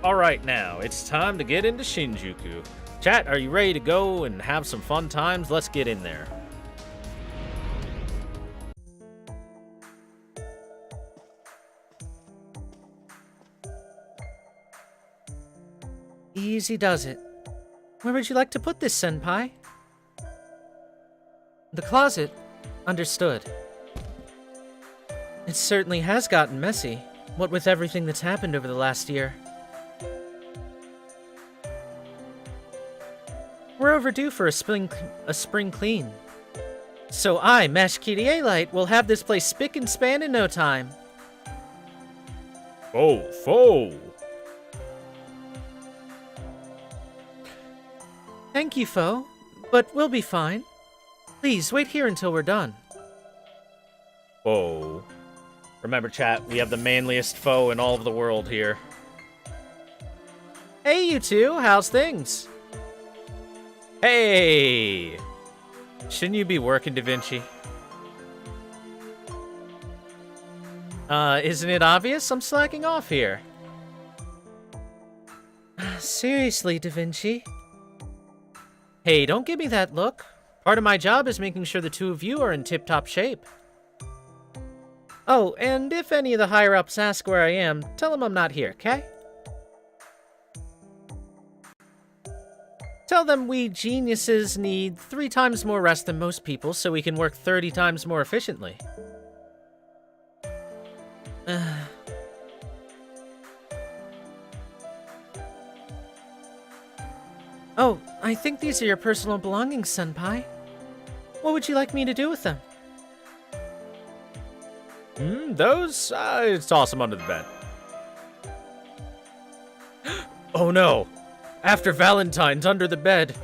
Alright now, it's time to get into Shinjuku. Chat, are you ready to go and have some fun times? Let's get in there. Easy does it. Where would you like to put this, Senpai? The closet. Understood. It certainly has gotten messy, what with everything that's happened over the last year. We're overdue for a spring clean. So I, Mash Kyrie-lite, will have this place spick and span in no time. Fo. Thank you, Fo, but we'll be fine. Please, wait here until we're done. Fo. Remember, chat, we have the manliest foe in all of the world here. Hey, you two, how's things? Hey! Shouldn't you be working, Da Vinci? Isn't it obvious I'm slacking off here? Seriously, Da Vinci? Hey, don't give me that look. Part of my job is making sure the two of you are in tip-top shape. Oh, and if any of the higher-ups ask where I am, tell them I'm not here, okay? Tell them we geniuses need 3 times more rest than most people so we can work 30 times more efficiently. Oh, I think these are your personal belongings, Senpai. What would you like me to do with them? Those? Toss them under the bed. Oh no! After Valentine's under the bed.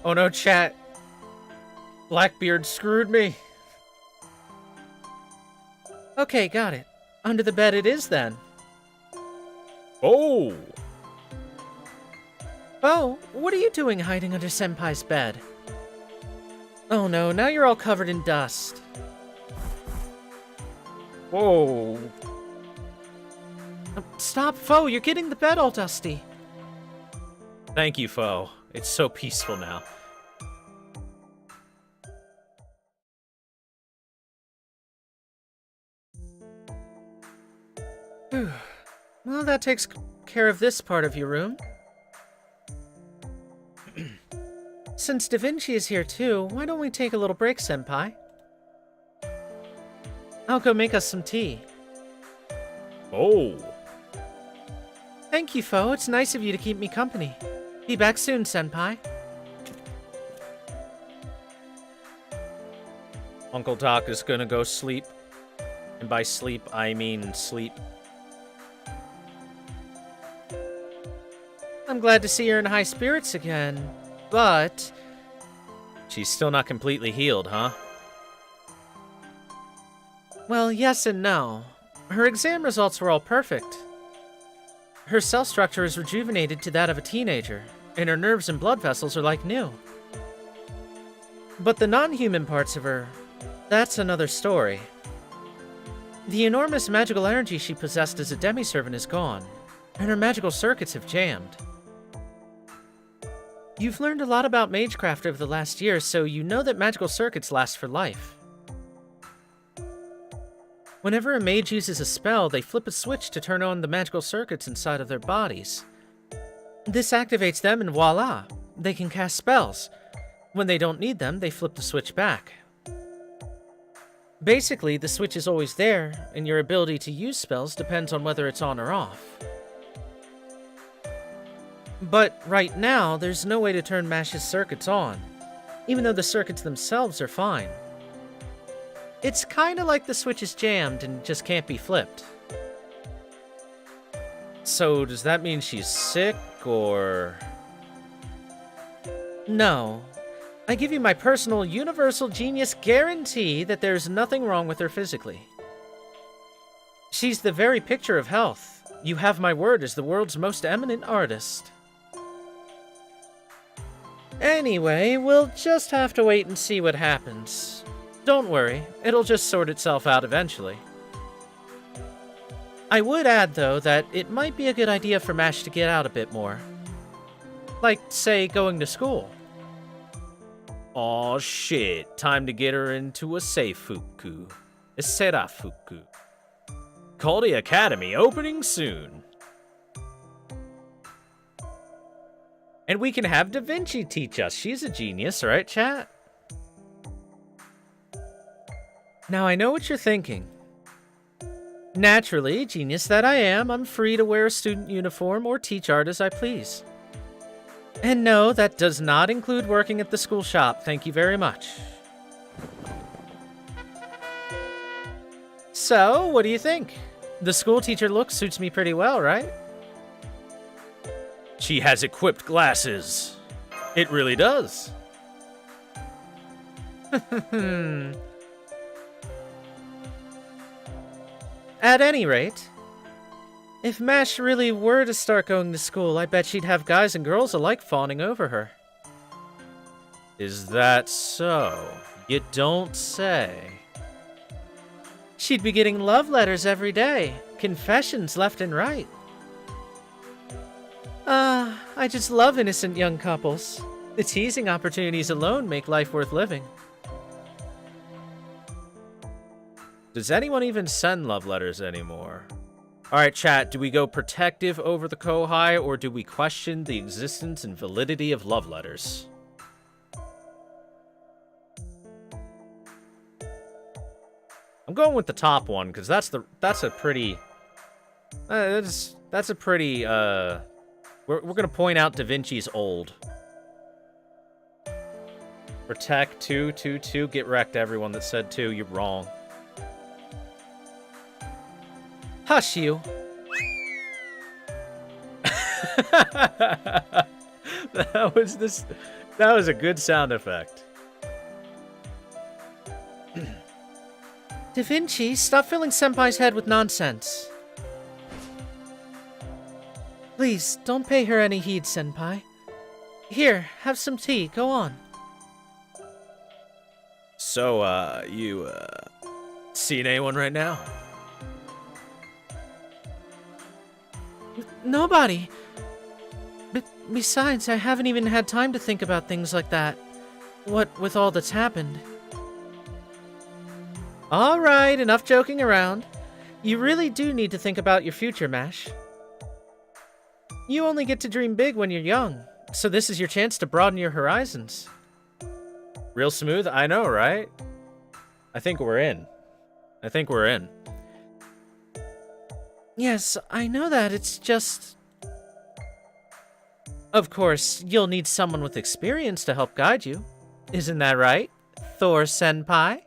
Oh no, chat. Blackbeard screwed me. Okay, got it. Under the bed it is, then. Oh! Oh, what are you doing hiding under Senpai's bed? Oh no, now you're all covered in dust. Whoa. Stop, Fo, you're getting the bed all dusty. Thank you, Fo. It's so peaceful now. Well, that takes care of this part of your room. Since Da Vinci is here too, why don't we take a little break, Senpai? I'll go make us some tea. Oh. Thank you, Fo. It's nice of you to keep me company. Be back soon, Senpai. Uncle Doc is gonna go sleep. And by sleep, I mean sleep. I'm glad to see you're in high spirits again, but... She's still not completely healed, huh? Well, yes and no. Her exam results were all perfect. Her cell structure is rejuvenated to that of a teenager, and her nerves and blood vessels are like new. But the non-human parts of her, that's another story. The enormous magical energy she possessed as a demi-servant is gone, and her magical circuits have jammed. You've learned a lot about magecraft over the last year, so you know that magical circuits last for life. Whenever a mage uses a spell, they flip a switch to turn on the magical circuits inside of their bodies. This activates them and voila, they can cast spells. When they don't need them, they flip the switch back. Basically, the switch is always there, and your ability to use spells depends on whether it's on or off. But right now, there's no way to turn Mash's circuits on, even though the circuits themselves are fine. It's kinda like the switch is jammed and just can't be flipped. So, does that mean she's sick, or...? No. I give you my personal universal genius guarantee that there's nothing wrong with her physically. She's the very picture of health. You have my word as the world's most eminent artist. Anyway, we'll just have to wait and see what happens. Don't worry, it'll just sort itself out eventually. I would add, though, that it might be a good idea for Mash to get out a bit more. Like, say, going to school. Aw, shit. Time to get her into a seifuku. A serafuku. Call the Academy, opening soon. And we can have Da Vinci teach us. She's a genius, right, chat? Now, I know what you're thinking. Naturally, genius that I am, I'm free to wear a student uniform or teach art as I please. And no, that does not include working at the school shop, thank you very much. So, what do you think? The school teacher look suits me pretty well, right? She has equipped glasses. It really does. At any rate, if Mash really were to start going to school, I bet she'd have guys and girls alike fawning over her. Is that so? You don't say. She'd be getting love letters every day, confessions left and right. I just love innocent young couples. The teasing opportunities alone make life worth living. Does anyone even send love letters anymore? Alright, chat, do we go protective over the Kohai, or do we question the existence and validity of love letters? I'm going with the top one, because that's a pretty... that's a pretty, We're gonna point out Da Vinci's old. Protect 2, 2, 2. Get wrecked, everyone that said 2. You're wrong. Hush you. That was a good sound effect. Da Vinci, stop filling Senpai's head with nonsense. Please, don't pay her any heed, Senpai. Here, have some tea, go on. So, you, seeing anyone right now? Nobody. Besides, I haven't even had time to think about things like that. What with all that's happened. Alright, enough joking around. You really do need to think about your future, Mash. You only get to dream big when you're young, so this is your chance to broaden your horizons. Real smooth? I know, right? I think we're in. Yes, I know that, it's just... Of course, you'll need someone with experience to help guide you. Isn't that right, Thor-senpai?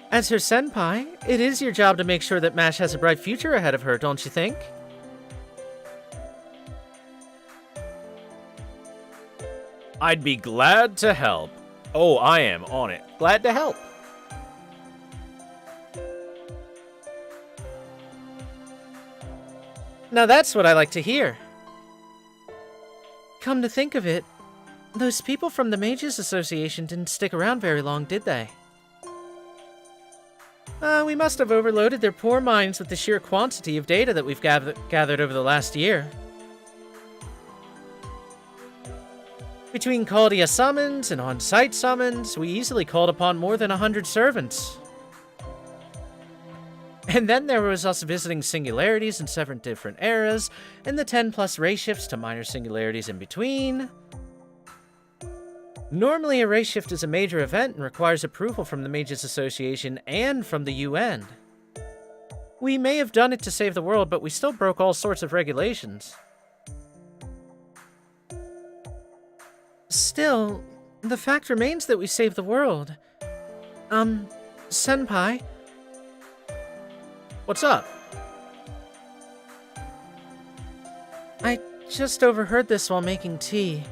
As her senpai, it is your job to make sure that Mash has a bright future ahead of her, don't you think? I'd be glad to help. Oh, I am on it. Glad to help. Now that's what I like to hear. Come to think of it, those people from the Mages Association didn't stick around very long, did they? We must have overloaded their poor minds with the sheer quantity of data that we've gathered over the last year. Between Caldia summons and on-site summons, we easily called upon more than 100 servants. And then there was us visiting singularities in 7 different eras, and the 10+ ray shifts to minor singularities in between. Normally, a ray shift is a major event and requires approval from the Mages Association and from the UN. We may have done it to save the world, but we still broke all sorts of regulations. Still, the fact remains that we saved the world. Senpai... What's up? I just overheard this while making tea.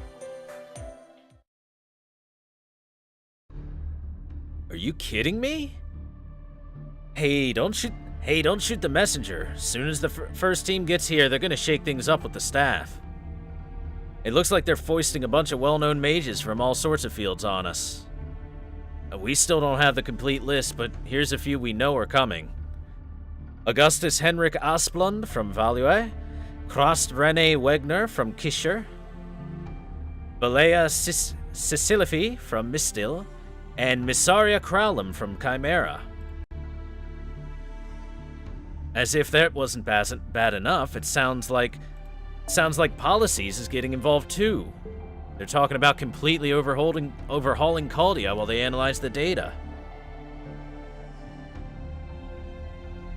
Are you kidding me? Hey, don't shoot the messenger. As soon as the first team gets here, they're gonna shake things up with the staff. It looks like they're foisting a bunch of well-known mages from all sorts of fields on us. We still don't have the complete list, but here's a few we know are coming. Augustus Henrik Asplund from Value, Krost Rene Wegner from Kischer, Balea Sicilifi from Mistil, and Missaria Crowlem from Chimera. As if that wasn't bad enough, it sounds like Policies is getting involved too. They're talking about completely overhauling Caldia while they analyze the data.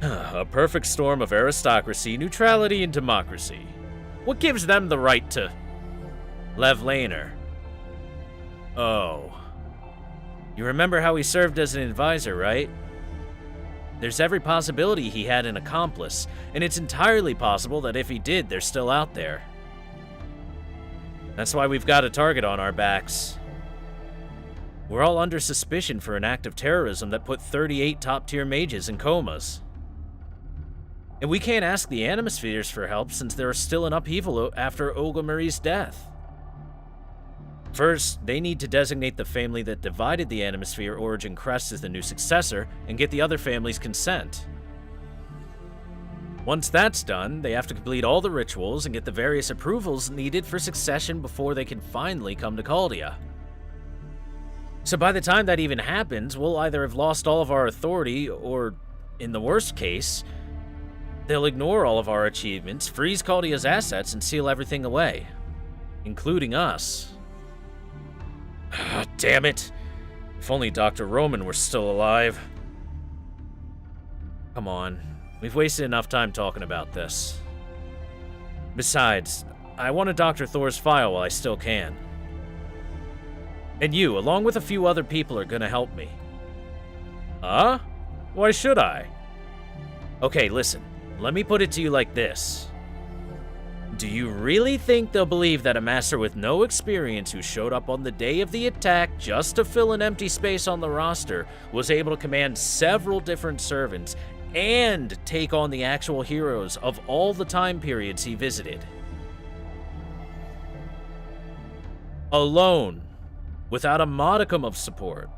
A perfect storm of aristocracy, neutrality, and democracy. What gives them the right to... Lev Laner. Oh. You remember how he served as an advisor, right? There's every possibility he had an accomplice, and it's entirely possible that if he did, they're still out there. That's why we've got a target on our backs. We're all under suspicion for an act of terrorism that put 38 top-tier mages in comas. And we can't ask the Animospheres for help since there are still in upheaval after Olga Marie's death. First, they need to designate the family that divided the Animosphere origin crest as the new successor and get the other family's consent. Once that's done, they have to complete all the rituals and get the various approvals needed for succession before they can finally come to Caldia. So by the time that even happens, we'll either have lost all of our authority or, in the worst case, they'll ignore all of our achievements, freeze Caldia's assets, and seal everything away, including us. Damn it! If only Dr. Roman were still alive. Come on, we've wasted enough time talking about this. Besides, I want to Dr. Thor's file while I still can. And you, along with a few other people, are gonna help me. Huh? Why should I? Okay, listen, let me put it to you like this. Do you really think they'll believe that a master with no experience who showed up on the day of the attack just to fill an empty space on the roster was able to command several different servants and take on the actual heroes of all the time periods he visited? Alone, without a modicum of support.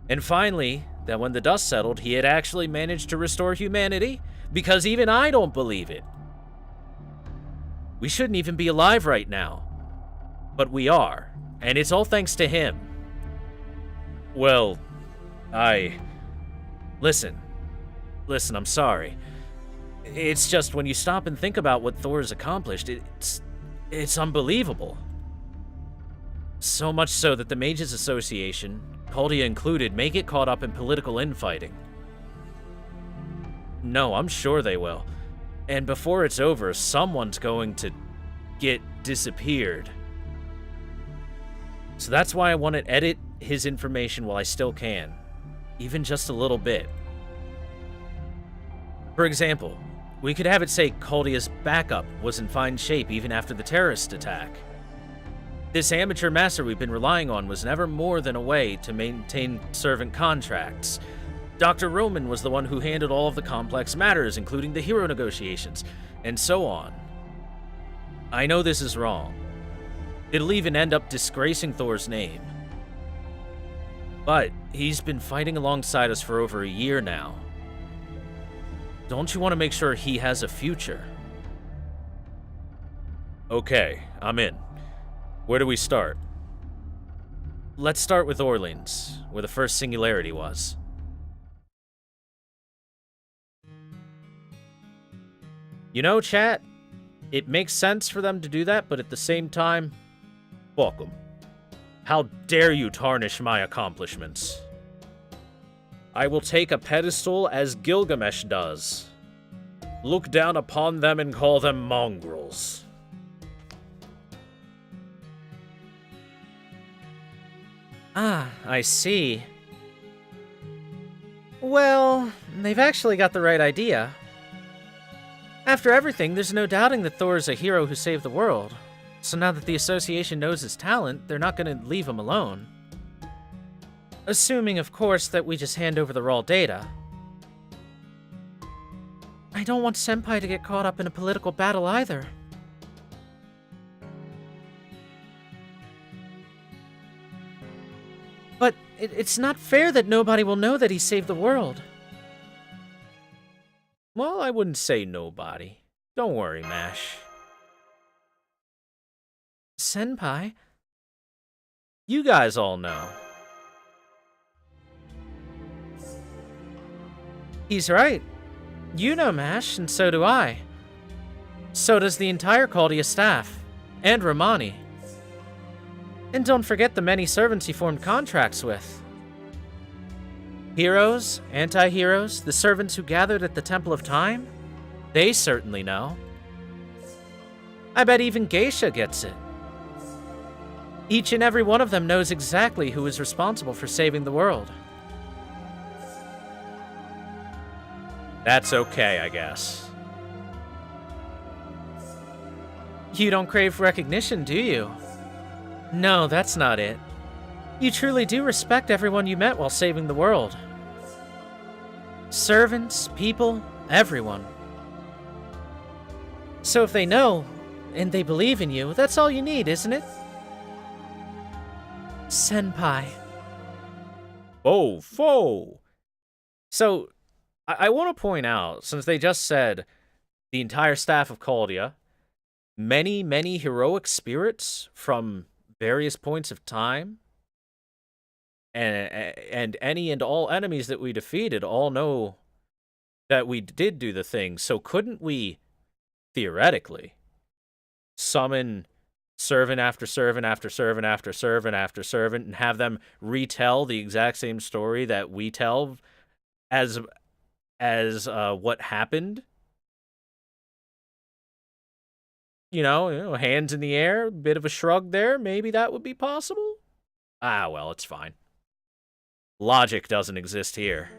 And finally, that when the dust settled, he had actually managed to restore humanity? Because even I don't believe it. We shouldn't even be alive right now. But we are, and it's all thanks to him. Well, Listen, I'm sorry. It's just when you stop and think about what Thor has accomplished, it's unbelievable. So much so that the Mages Association, Caldia included, may get caught up in political infighting. No, I'm sure they will. And before it's over, someone's going to get disappeared. So that's why I want to edit his information while I still can. Even just a little bit. For example, we could have it say Caldia's backup was in fine shape even after the terrorist attack. This amateur master we've been relying on was never more than a way to maintain servant contracts. Dr. Roman was the one who handled all of the complex matters, including the hero negotiations, and so on. I know this is wrong. It'll even end up disgracing Thor's name. But he's been fighting alongside us for over a year now. Don't you want to make sure he has a future? Okay, I'm in. Where do we start? Let's start with Orleans, where the first singularity was. You know, chat, it makes sense for them to do that, but at the same time, fuck 'em. How dare you tarnish my accomplishments? I will take a pedestal as Gilgamesh does. Look down upon them and call them mongrels. Ah, I see. Well, they've actually got the right idea. After everything, there's no doubting that Thor is a hero who saved the world. So now that the Association knows his talent, they're not going to leave him alone. Assuming, of course, that we just hand over the raw data. I don't want Senpai to get caught up in a political battle either. It's not fair that nobody will know that he saved the world. Well, I wouldn't say nobody. Don't worry, Mash. Senpai? You guys all know. He's right. You know, Mash, and so do I. So does the entire Caldia staff. And Romani. And don't forget the many servants he formed contracts with. Heroes, anti-heroes, the servants who gathered at the Temple of Time? They certainly know. I bet even Geisha gets it. Each and every one of them knows exactly who is responsible for saving the world. That's okay, I guess. You don't crave recognition, do you? No, that's not it. You truly do respect everyone you met while saving the world. Servants, people, everyone. So if they know, and they believe in you, that's all you need, isn't it? Senpai. Oh, foe! So, I want to point out, since they just said the entire staff of Caldia, many, many heroic spirits from various points of time, and any and all enemies that we defeated all know that we did do the thing. So couldn't we, theoretically, summon servant after servant after servant after servant after servant and have them retell the exact same story that we tell as what happened? You know, hands in the air, bit of a shrug there. Maybe that would be possible? Ah, well, it's fine. Logic doesn't exist here.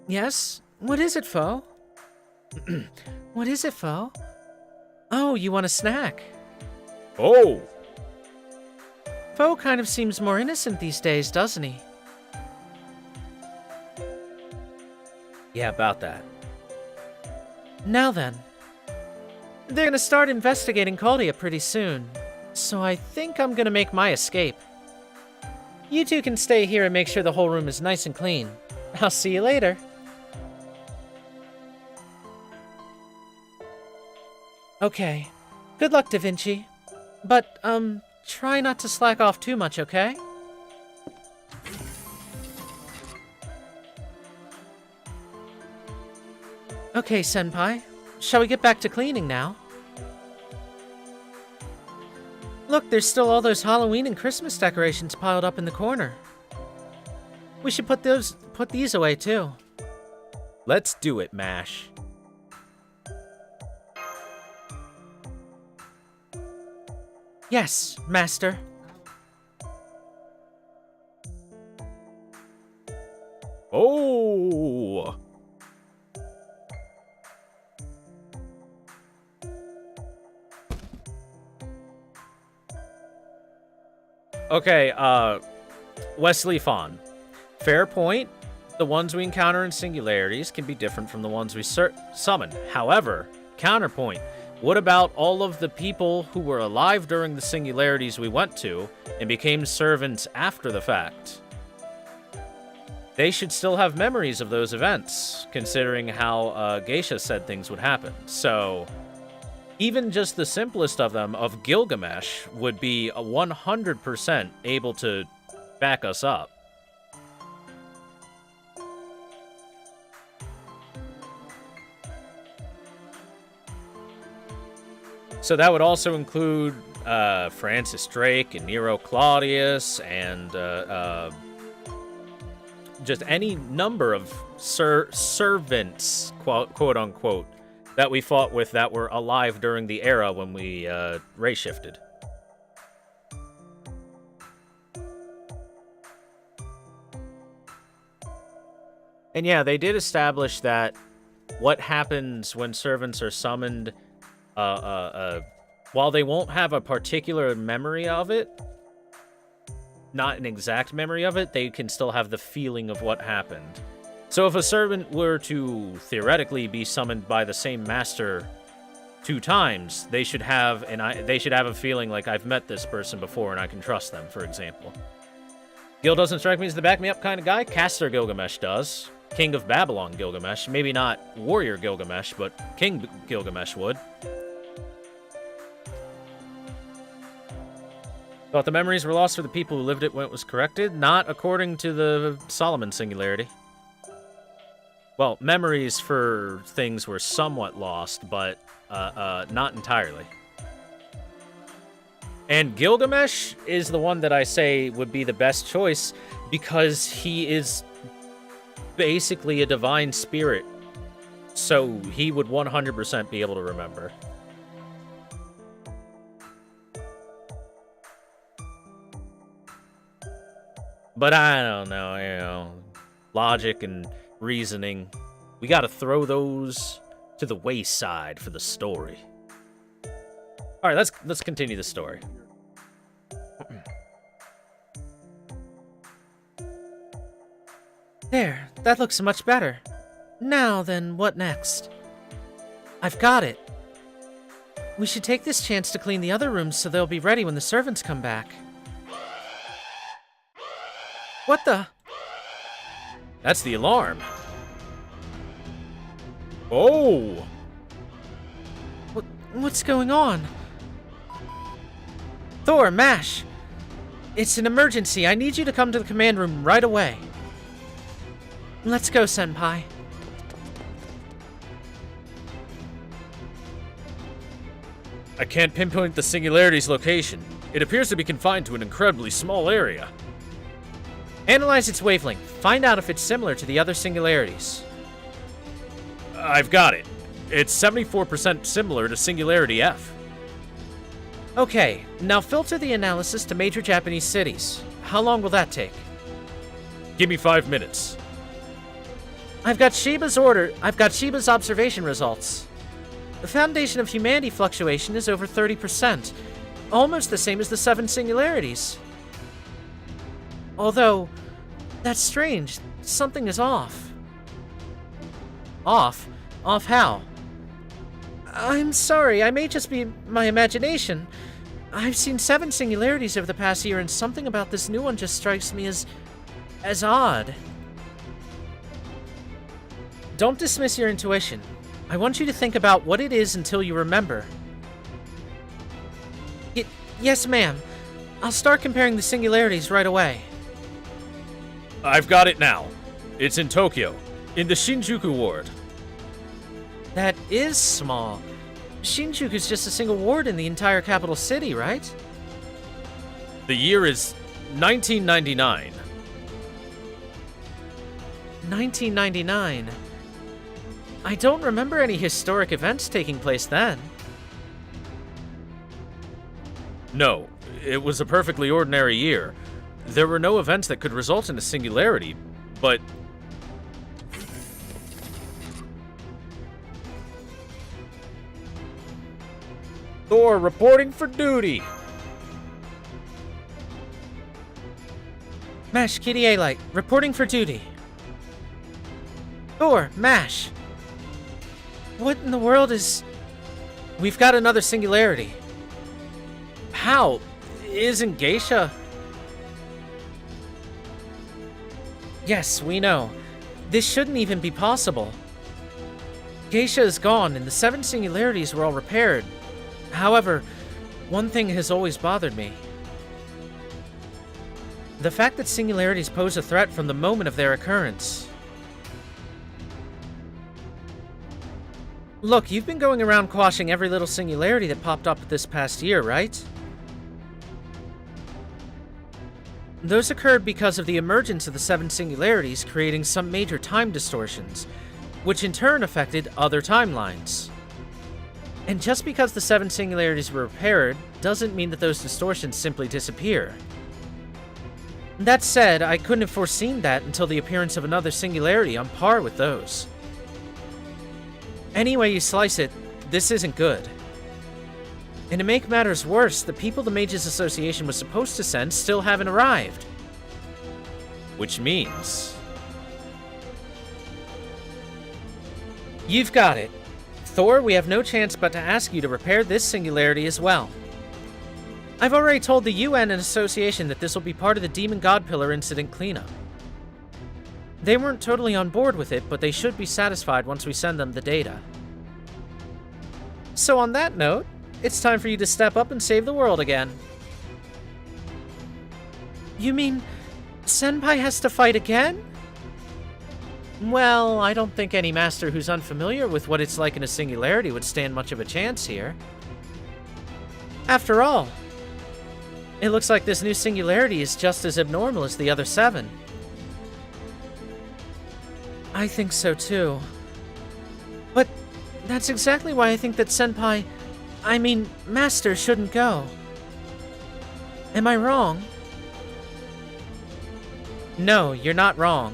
Yes? What is it, Foe? What is it, Foe? Oh, you want a snack? Oh! Foe kind of seems more innocent these days, doesn't he? Yeah, about that. Now then. They're gonna start investigating Caldia pretty soon, so I think I'm gonna make my escape. You two can stay here and make sure the whole room is nice and clean. I'll see you later. Okay. Good luck, Da Vinci. But, try not to slack off too much, okay? Okay, Senpai. Shall we get back to cleaning now? Look, there's still all those Halloween and Christmas decorations piled up in the corner. We should put these away too. Let's do it, Mash. Yes, Master. Oh! Okay, Wesley Fawn. Fair point. The ones we encounter in singularities can be different from the ones we summon. However, counterpoint. What about all of the people who were alive during the singularities we went to and became servants after the fact? They should still have memories of those events, considering how Geisha said things would happen. So, even just the simplest of them, of Gilgamesh, would be 100% able to back us up. So that would also include Francis Drake and Nero Claudius and just any number of servants, quote unquote, that we fought with that were alive during the era when we ray shifted. And yeah, they did establish that what happens when servants are summoned, while they won't have a particular memory of it, not an exact memory of it, they can still have the feeling of what happened. So if a servant were to theoretically be summoned by the same master 2 times, they should have a feeling like I've met this person before and I can trust them, for example. Gil doesn't strike me as the back-me-up kind of guy. Caster Gilgamesh does. King of Babylon Gilgamesh. Maybe not Warrior Gilgamesh, but King Gilgamesh would. Thought the memories were lost for the people who lived it when it was corrected? Not according to the Solomon Singularity. Well, memories for things were somewhat lost, but not entirely. And Gilgamesh is the one that I say would be the best choice because he is basically a divine spirit. So he would 100% be able to remember. But I don't know, you know, logic and reasoning, we gotta throw those to the wayside for the story. All right, let's continue the story. There, that looks much better. Now then, what next? I've got it. We should take this chance to clean the other rooms so they'll be ready when the servants come back. What the? That's the alarm. Oh! What's going on? Thor, Mash! It's an emergency. I need you to come to the command room right away. Let's go, Senpai. I can't pinpoint the Singularity's location. It appears to be confined to an incredibly small area. Analyze its wavelength. Find out if it's similar to the other singularities. I've got it. It's 74% similar to Singularity F. Okay, now filter the analysis to major Japanese cities. How long will that take? Give me 5 minutes. I've got Shiba's observation results. The foundation of humanity fluctuation is over 30%, almost the same as the 7 singularities. Although, that's strange. Something is off. Off? Off how? I'm sorry, I may just be my imagination. I've seen 7 singularities over the past year, and something about this new one just strikes me as odd. Don't dismiss your intuition. I want you to think about what it is until you remember. Yes, ma'am. I'll start comparing the singularities right away. I've got it now. It's in Tokyo, in the Shinjuku ward. That is small. Shinjuku's just a single ward in the entire capital city, right? The year is 1999. 1999. I don't remember any historic events taking place then. No, it was a perfectly ordinary year. There were no events that could result in a singularity, but... Thor reporting for duty! Mash, Kitty A-Light, reporting for duty. Thor, Mash! What in the world is... We've got another singularity. How? Isn't Geisha... Yes, we know. This shouldn't even be possible. Geisha is gone, and the 7 singularities were all repaired. However, one thing has always bothered me. The fact that singularities pose a threat from the moment of their occurrence. Look, you've been going around quashing every little singularity that popped up this past year, right? Those occurred because of the emergence of the 7 singularities, creating some major time distortions, which in turn affected other timelines. And just because the 7 singularities were repaired, doesn't mean that those distortions simply disappear. That said, I couldn't have foreseen that until the appearance of another singularity on par with those. Any way you slice it, this isn't good. And to make matters worse, the people the Mages Association was supposed to send still haven't arrived. Which means... You've got it. Thor, we have no chance but to ask you to repair this singularity as well. I've already told the UN and Association that this will be part of the Demon God Pillar incident cleanup. They weren't totally on board with it, but they should be satisfied once we send them the data. So on that note, it's time for you to step up and save the world again. You mean Senpai has to fight again? Well, I don't think any master who's unfamiliar with what it's like in a singularity would stand much of a chance here. After all, it looks like this new singularity is just as abnormal as the other 7. I think so too. But that's exactly why I think that Master shouldn't go. Am I wrong? No, you're not wrong.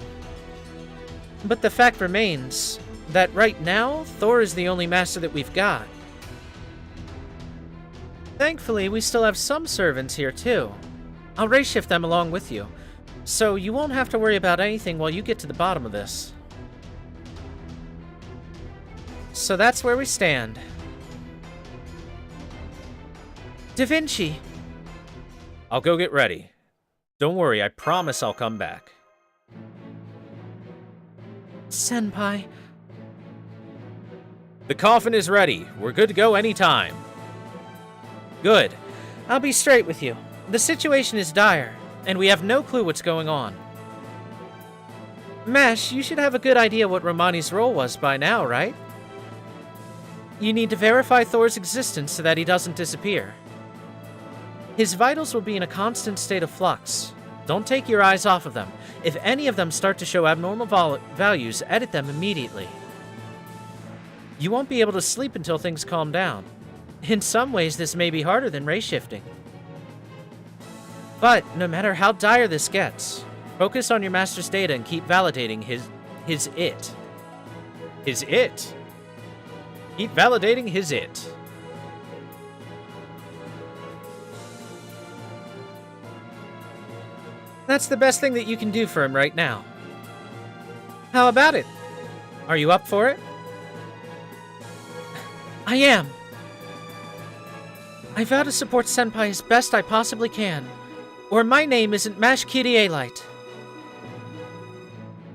But the fact remains that right now, Thor is the only master that we've got. Thankfully, we still have some servants here too. I'll race shift them along with you, so you won't have to worry about anything while you get to the bottom of this. So that's where we stand. Da Vinci! I'll go get ready. Don't worry, I promise I'll come back. Senpai. The coffin is ready. We're good to go anytime. Good. I'll be straight with you. The situation is dire, and we have no clue what's going on. Mesh, you should have a good idea what Romani's role was by now, right? You need to verify Thor's existence so that he doesn't disappear. His vitals will be in a constant state of flux. Don't take your eyes off of them. If any of them start to show abnormal values, edit them immediately. You won't be able to sleep until things calm down. In some ways, this may be harder than race shifting. But no matter how dire this gets, focus on your master's data and keep validating his it. His it? Keep validating his it. That's the best thing that you can do for him right now. How about it? Are you up for it? I am. I vow to support Senpai as best I possibly can, or my name isn't Mash Kirie-lite.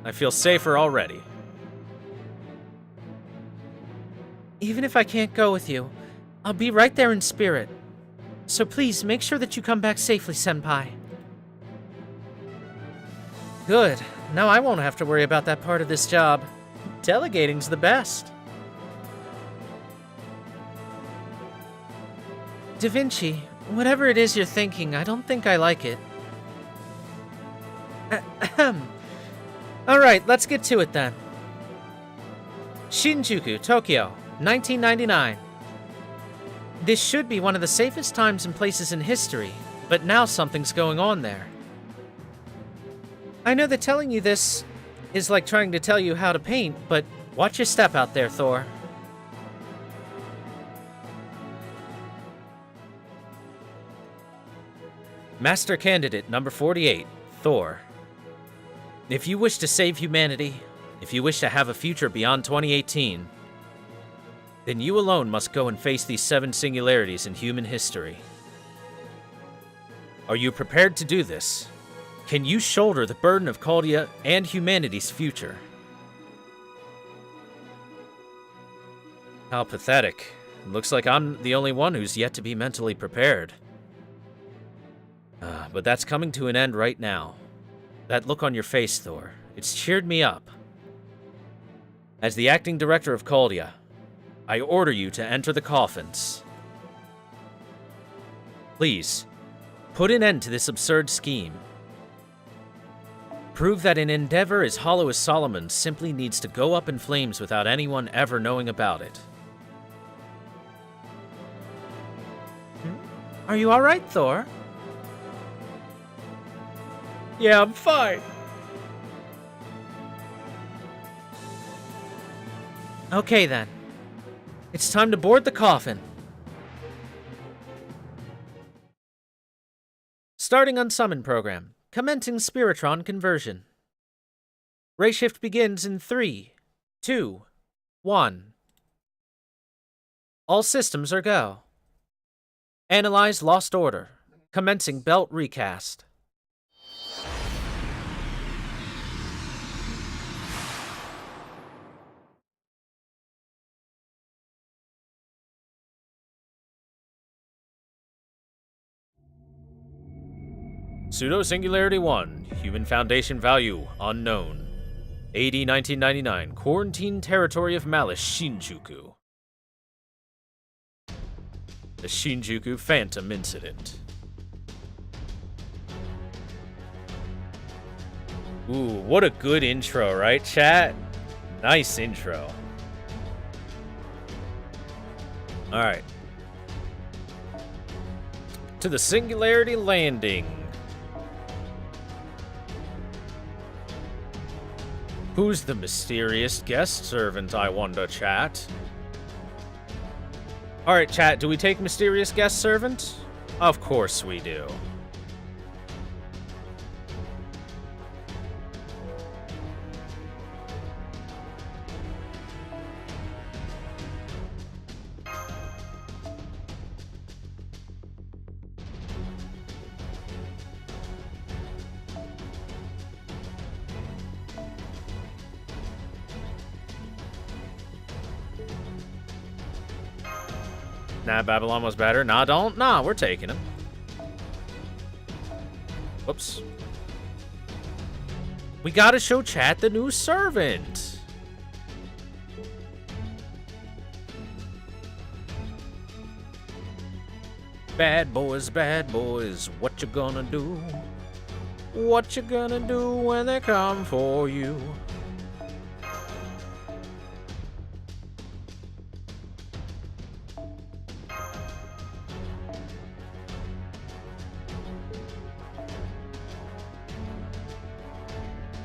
I feel safer already. Even if I can't go with you, I'll be right there in spirit. So please make sure that you come back safely, Senpai. Good. Now I won't have to worry about that part of this job. Delegating's the best. Da Vinci, whatever it is you're thinking, I don't think I like it. Ahem. Alright, let's get to it then. Shinjuku, Tokyo, 1999. This should be one of the safest times and places in history, but now something's going on there. I know that telling you this is like trying to tell you how to paint, but watch your step out there, Thor. Master Candidate number 48, Thor. If you wish to save humanity, if you wish to have a future beyond 2018, then you alone must go and face these 7 singularities in human history. Are you prepared to do this? Can you shoulder the burden of Caldia and humanity's future? How pathetic. Looks like I'm the only one who's yet to be mentally prepared. But that's coming to an end right now. That look on your face, Thor, it's cheered me up. As the acting director of Caldia, I order you to enter the coffins. Please, put an end to this absurd scheme. Prove that an endeavor as hollow as Solomon's simply needs to go up in flames without anyone ever knowing about it. Are you alright, Thor? Yeah, I'm fine. Okay then. It's time to board the coffin. Starting unsummon program. Commencing Spiritron conversion. Ray shift begins in 3, 2, 1. All systems are go. Analyze lost order. Commencing belt recast. Pseudo-Singularity 1, Human Foundation Value, Unknown. AD 1999, Quarantine Territory of Malice, Shinjuku. The Shinjuku Phantom Incident. Ooh, what a good intro, right, chat? Nice intro. Alright. To the Singularity Landing. Who's the mysterious guest servant, I wonder, chat? Alright, chat, do we take mysterious guest servant? Of course we do. Nah, Babylon was better. Nah, don't. Nah, we're taking him. Whoops. We gotta show chat the new servant. Bad boys, what you gonna do? What you gonna do when they come for you?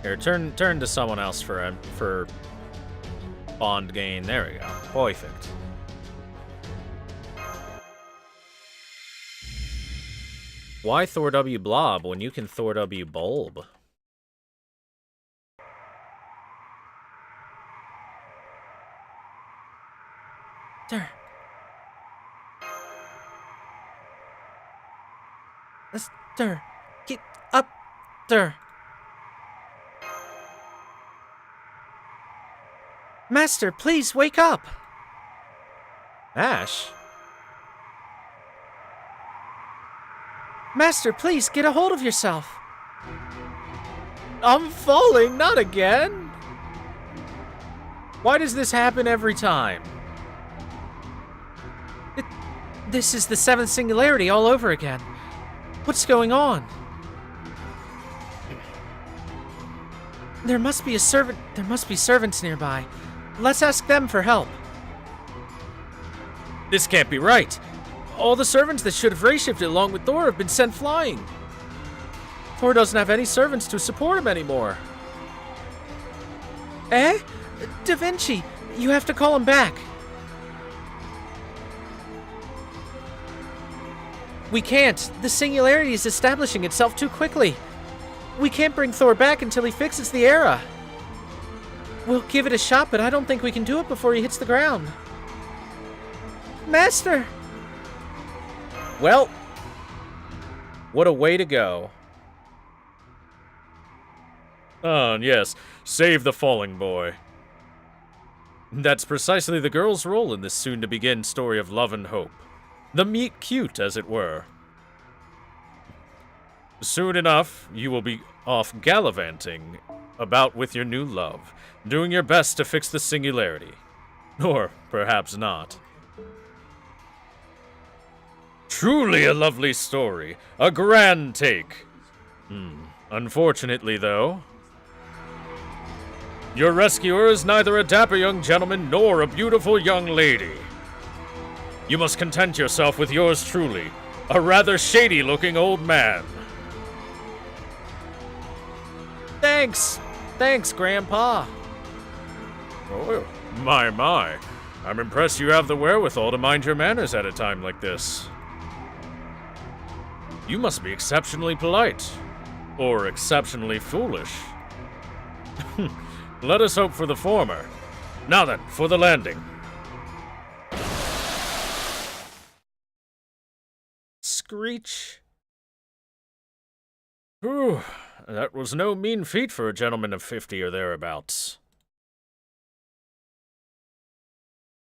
Here, turn to someone else for bond gain. There we go. Perfect. Why Thor W Blob when you can Thor W Bulb? There. There. Get up there. Master, please wake up! Ash? Master, please get a hold of yourself! I'm falling, not again! Why does this happen every time? This is the seventh singularity all over again. What's going on? There must be servants nearby. Let's ask them for help. This can't be right. All the servants that should have ray-shifted along with Thor have been sent flying. Thor doesn't have any servants to support him anymore. Eh? Da Vinci, you have to call him back. We can't. The singularity is establishing itself too quickly. We can't bring Thor back until he fixes the era. We'll give it a shot, but I don't think we can do it before he hits the ground. Master! Well, what a way to go. Ah, yes, save the falling boy. That's precisely the girl's role in this soon-to-begin story of love and hope. The meet-cute, as it were. Soon enough, you will be off gallivanting about with your new love, doing your best to fix the singularity. Or perhaps not. Truly a lovely story. A grand take. Unfortunately, though, your rescuer is neither a dapper young gentleman nor a beautiful young lady. You must content yourself with yours truly, a rather shady-looking old man. Thanks, Grandpa. Oh, my. I'm impressed you have the wherewithal to mind your manners at a time like this. You must be exceptionally polite. Or exceptionally foolish. Let us hope for the former. Now then, for the landing. screech. Whew, that was no mean feat for a gentleman of 50 or thereabouts.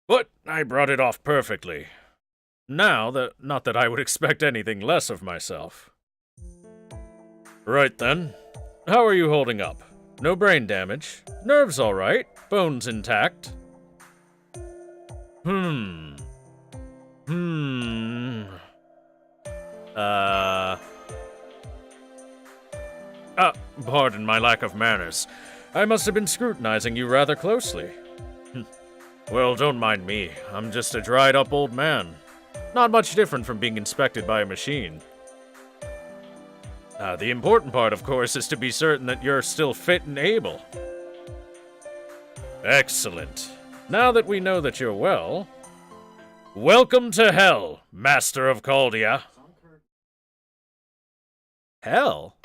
But I brought it off perfectly. Now, not that I would expect anything less of myself. Right then, how are you holding up? No brain damage, nerves all right, bones intact. Pardon my lack of manners. I must have been scrutinizing you rather closely. Well, don't mind me. I'm just a dried-up old man. Not much different from being inspected by a machine. The important part, of course, is to be certain that you're still fit and able. Excellent. Now that we know that you're well, welcome to Hell, Master of Caldia. Hell?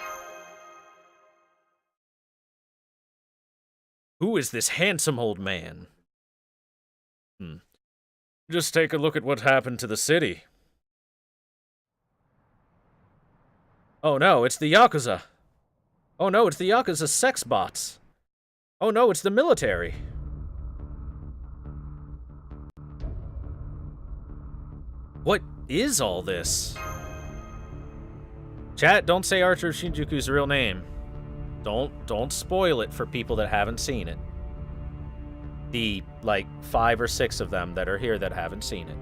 Who is this handsome old man? Just take a look at what happened to the city. Oh no, it's the Yakuza. Oh no, it's the Yakuza sex bots. Oh no, it's the military. What is all this? Chat, don't say Archer Shinjuku's real name. Don't spoil it for people that haven't seen it. The, 5 or 6 of them that are here that haven't seen it.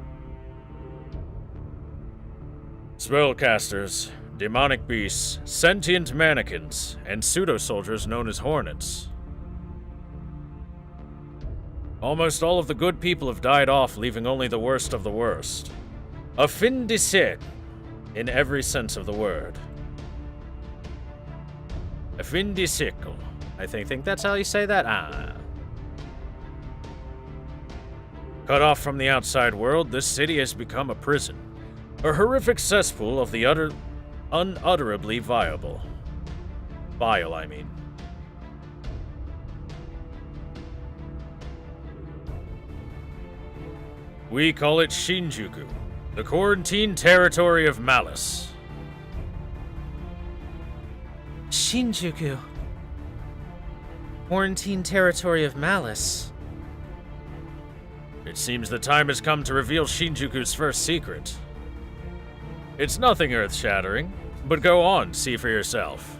Spellcasters, demonic beasts, sentient mannequins, and pseudo-soldiers known as Hornets. Almost all of the good people have died off, leaving only the worst of the worst. A fin de siècle, in every sense of the word. A fin de siècle. I think that's how you say that? Cut off from the outside world, this city has become a prison. A horrific cesspool of the unutterably vile, I mean. We call it Shinjuku, the quarantine territory of malice. Shinjuku. Quarantine territory of malice. It seems the time has come to reveal Shinjuku's first secret. It's nothing earth-shattering, but go on, see for yourself.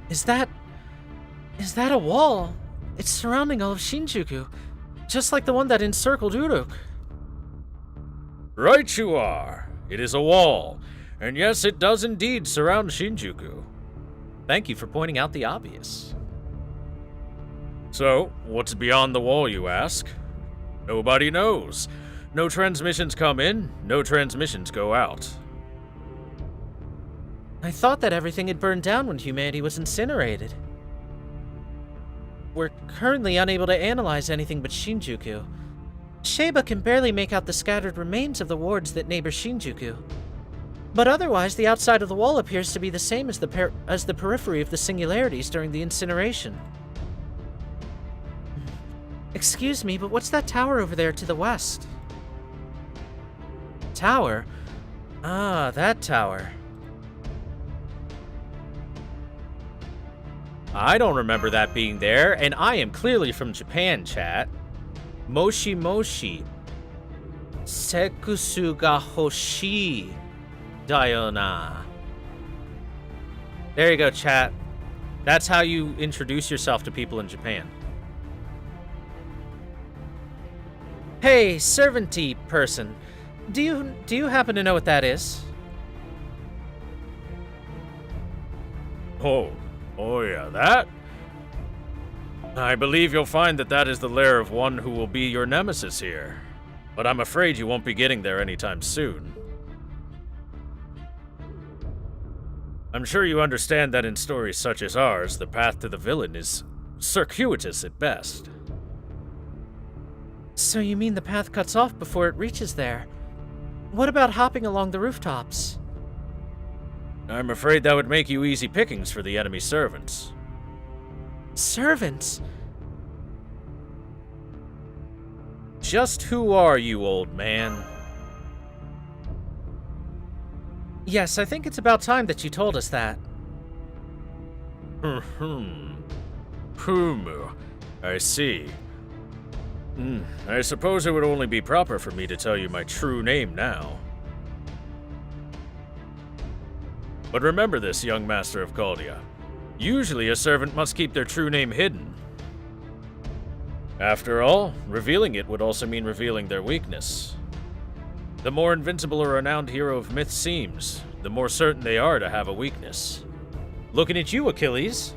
Is that a wall? It's surrounding all of Shinjuku, just like the one that encircled Uruk. Right you are. It is a wall, and yes, it does indeed surround Shinjuku. Thank you for pointing out the obvious. So, what's beyond the wall, you ask? Nobody knows. No transmissions come in, no transmissions go out. I thought that everything had burned down when humanity was incinerated. We're currently unable to analyze anything but Shinjuku. Sheba can barely make out the scattered remains of the wards that neighbor Shinjuku. But otherwise, the outside of the wall appears to be the same as the periphery of the singularities during the incineration. Excuse me, but what's that tower over there to the west? Tower? Ah, that tower. I don't remember that being there, and I am clearly from Japan, chat. Moshi Moshi. Sekusu ga hoshii. Dayona. There you go, chat. That's how you introduce yourself to people in Japan. Hey, servanty person. Do you happen to know what that is? Oh yeah, that? I believe you'll find that is the lair of one who will be your nemesis here. But I'm afraid you won't be getting there anytime soon. I'm sure you understand that in stories such as ours, the path to the villain is circuitous at best. So you mean the path cuts off before it reaches there? What about hopping along the rooftops? I'm afraid that would make you easy pickings for the enemy servants. Servants? Just who are you, old man? Yes, I think it's about time that you told us that. I see. I suppose it would only be proper for me to tell you my true name now. But remember this, young master of Caldia. Usually a servant must keep their true name hidden. After all, revealing it would also mean revealing their weakness. The more invincible a renowned hero of myth seems, the more certain they are to have a weakness. Looking at you, Achilles.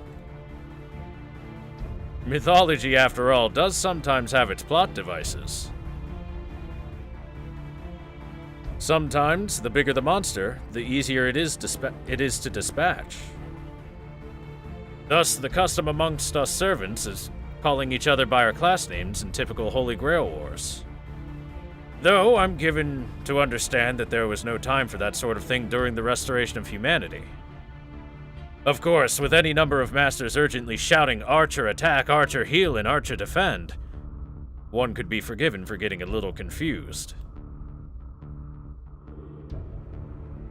Mythology, after all, does sometimes have its plot devices. Sometimes, the bigger the monster, the easier it is to dispatch. Thus, the custom amongst us servants is calling each other by our class names in typical Holy Grail wars. Though, I'm given to understand that there was no time for that sort of thing during the restoration of humanity. Of course, with any number of masters urgently shouting, "Archer attack, Archer heal, and Archer defend," one could be forgiven for getting a little confused.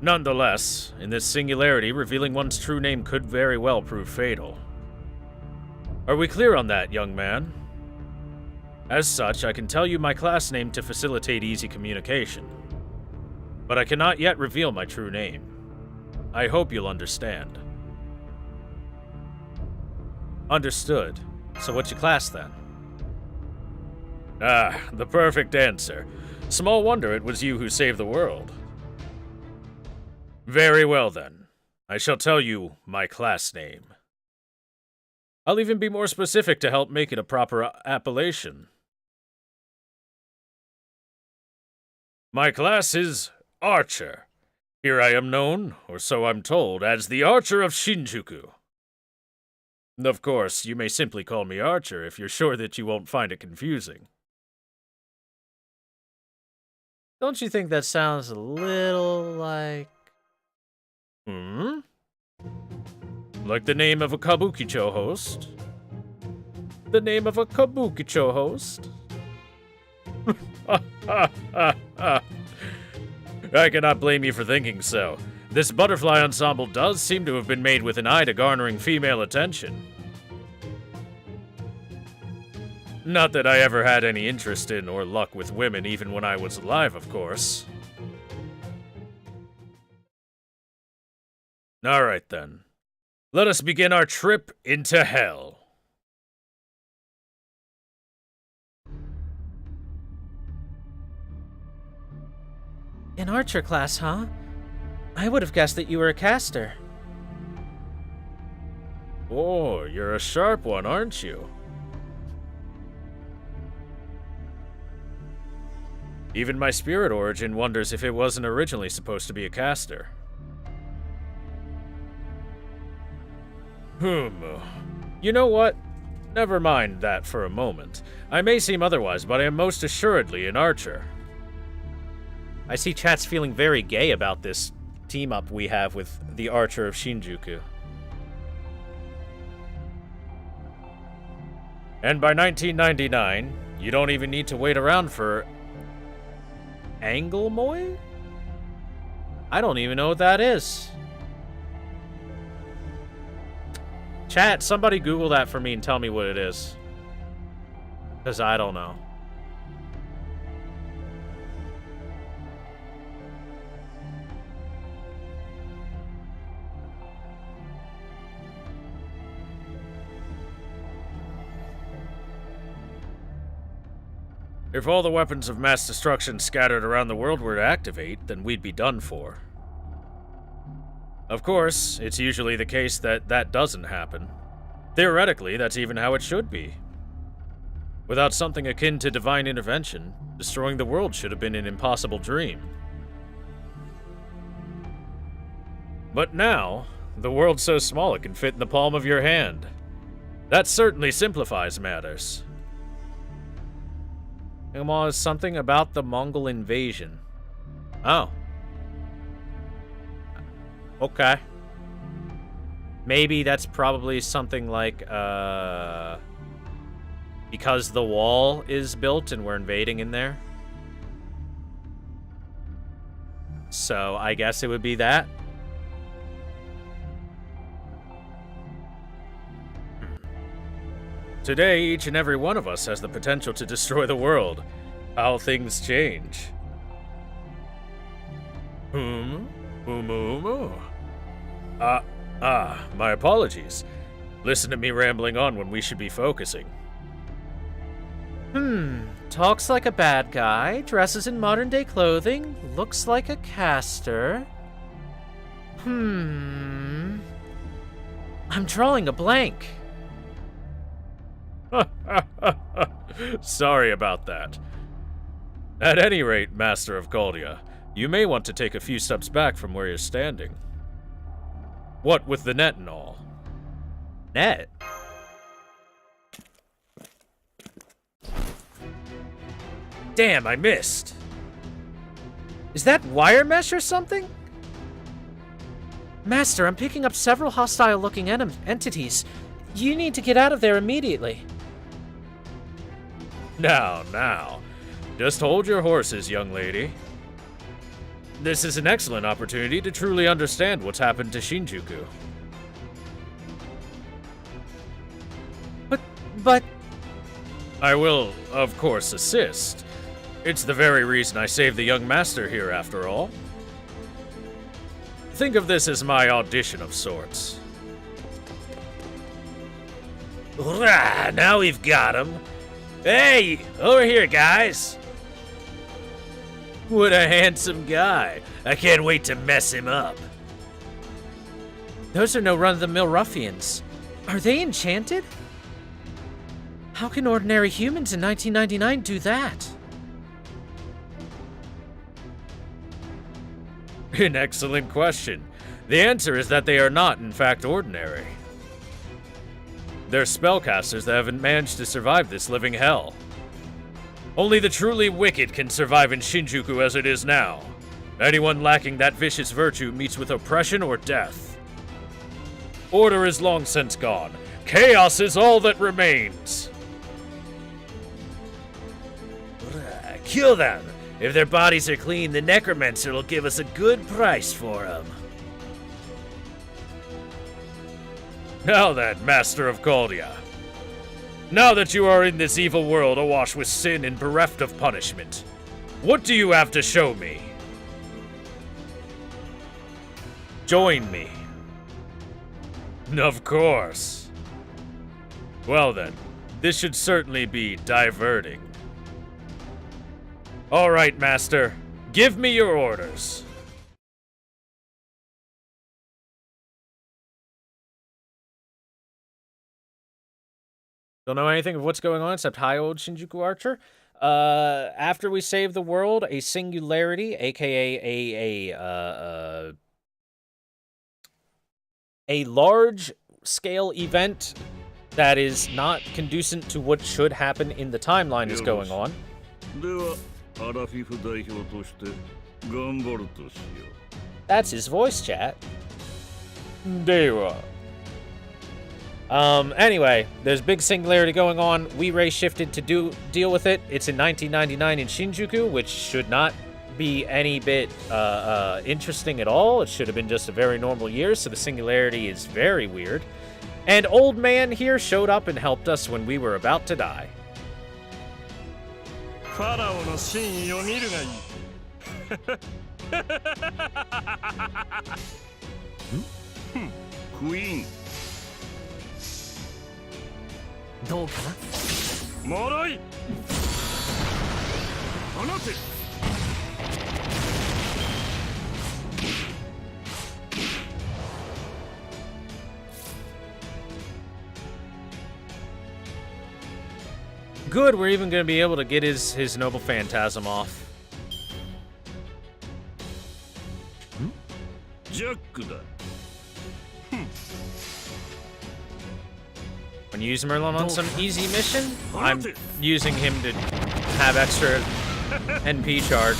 Nonetheless, in this singularity, revealing one's true name could very well prove fatal. Are we clear on that, young man? As such, I can tell you my class name to facilitate easy communication. But I cannot yet reveal my true name. I hope you'll understand. Understood. So what's your class then? Ah, the perfect answer. Small wonder it was you who saved the world. Very well then. I shall tell you my class name. I'll even be more specific to help make it a proper appellation. My class is Archer. Here I am known, or so I'm told, as the Archer of Shinjuku. Of course, you may simply call me Archer if you're sure that you won't find it confusing. Don't you think that sounds a little like... Like the name of a Kabukicho host? The name of a Kabukicho host? I cannot blame you for thinking so. This butterfly ensemble does seem to have been made with an eye to garnering female attention. Not that I ever had any interest in or luck with women even when I was alive, of course. Alright then. Let us begin our trip into hell. An archer class, huh? I would have guessed that you were a caster. Oh, you're a sharp one, aren't you? Even my spirit origin wonders if it wasn't originally supposed to be a caster. You know what? Never mind that for a moment. I may seem otherwise, but I am most assuredly an archer. I see chat's feeling very gay about this team-up we have with the Archer of Shinjuku. And by 1999, you don't even need to wait around for... Anglemoy? I don't even know what that is. Chat, somebody Google that for me and tell me what it is. Because I don't know. If all the weapons of mass destruction scattered around the world were to activate, then we'd be done for. Of course, it's usually the case that that doesn't happen. Theoretically, that's even how it should be. Without something akin to divine intervention, destroying the world should have been an impossible dream. But now, the world's so small it can fit in the palm of your hand. That certainly simplifies matters. Is something about the Mongol invasion. Oh. Okay. Maybe that's probably something like, Because the wall is built and we're invading in there. So I guess it would be that. Today, each and every one of us has the potential to destroy the world. How things change. My apologies. Listen to me rambling on when we should be focusing. Talks like a bad guy, dresses in modern-day clothing, looks like a caster. I'm drawing a blank. Sorry about that. At any rate, Master of Caldia, you may want to take a few steps back from where you're standing. What with the net and all? Net? Damn, I missed. Is that wire mesh or something? Master, I'm picking up several hostile-looking entities. You need to get out of there immediately. Now. Just hold your horses, young lady. This is an excellent opportunity to truly understand what's happened to Shinjuku. But... I will, of course, assist. It's the very reason I saved the young master here, after all. Think of this as my audition of sorts. Hurrah! Now we've got him. Hey, over here, guys. What a handsome guy. I can't wait to mess him up. Those are no run-of-the-mill ruffians. Are they enchanted? How can ordinary humans in 1999 do that? An excellent question. The answer is that they are not, in fact, ordinary. They're spellcasters that haven't managed to survive this living hell. Only the truly wicked can survive in Shinjuku as it is now. Anyone lacking that vicious virtue meets with oppression or death. Order is long since gone. Chaos is all that remains. Kill them! If their bodies are clean, the necromancer will give us a good price for them. Now then, Master of Caldia. Now that you are in this evil world awash with sin and bereft of punishment, what do you have to show me? Join me. Of course. Well then, this should certainly be diverting. All right, Master. Give me your orders. Don't know anything of what's going on except hi, old Shinjuku Archer. After we save the world, a singularity, aka a large-scale event that is not conducive to what should happen in the timeline is going on. That's his voice chat. Dewa. Anyway, there's big singularity going on. We ray shifted to deal with it. It's in 1999 in Shinjuku, which should not be any bit interesting at all. It should have been just a very normal year, so the singularity is very weird. And Old Man here showed up and helped us when we were about to die. Queen. Good, we're even going to be able to get his noble phantasm off. When you use Merlin on some easy mission, I'm using him to have extra NP charge.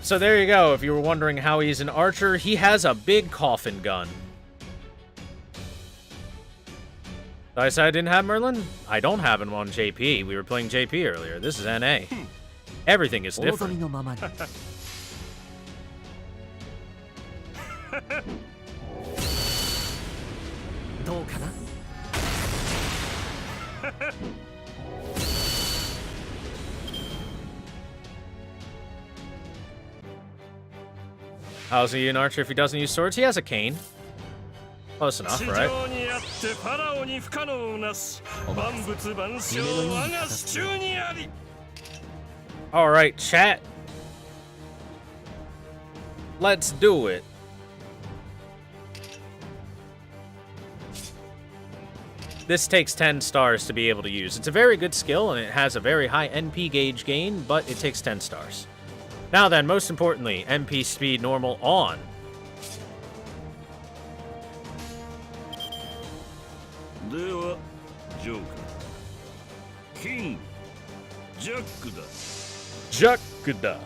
So there you go. If you were wondering how he's an archer, he has a big coffin gun. Did I say I didn't have Merlin? I don't have him on JP. We were playing JP earlier. This is NA. Everything is different. どうかな How's he an archer if he doesn't use swords? He has a cane. Close enough, right? Alright, chat. Let's do it. This takes 10 stars to be able to use. It's a very good skill, and it has a very high NP gauge gain, but it takes 10 stars. Now then, most importantly, MP speed normal on. King Jakuda. Jakuda.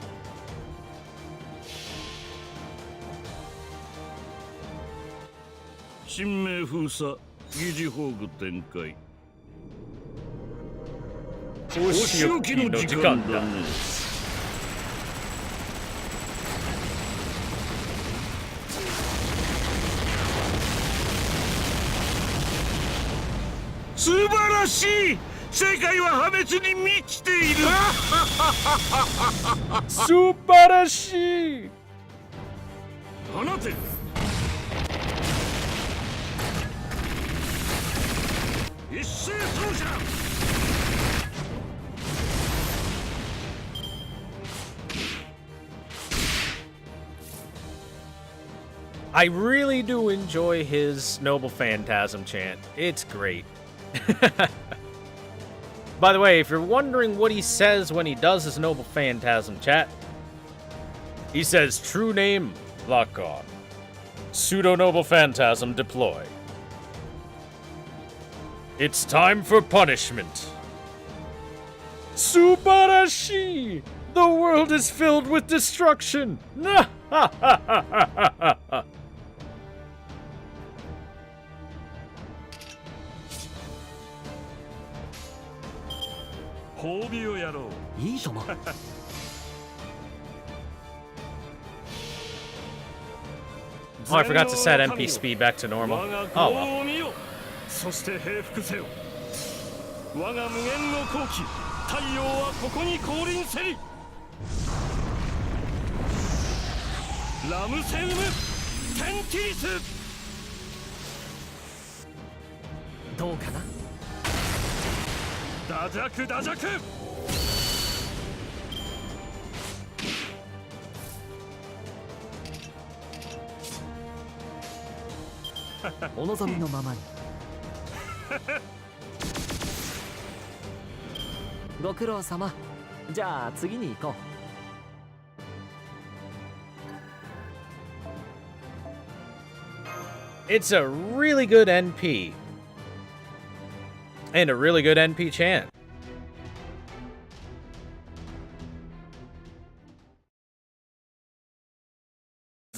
Shinmei Fusa, Giji Hogu Tenkai. お仕置きの時間だね。素晴らしい。世界は破滅に満ちている。素晴らしい。放て。一斉奏者。I really do enjoy his Noble Phantasm chant. It's great. By the way, if you're wondering what he says when he does his Noble Phantasm chat, he says, true name, lock on. Pseudo Noble Phantasm deploy. It's time for punishment. Subarashi! The world is filled with destruction! Oh, I forgot to set MP speed back to normal. Oh well. そして平服せよ。我が無限の好機、太陽はここに降臨せり。ラムセウム・テンティリス。どうかな ダジャクダジャク。お望みのままにご苦労様。じゃあ次に行こう。It's a really good NP. And a really good NP chant.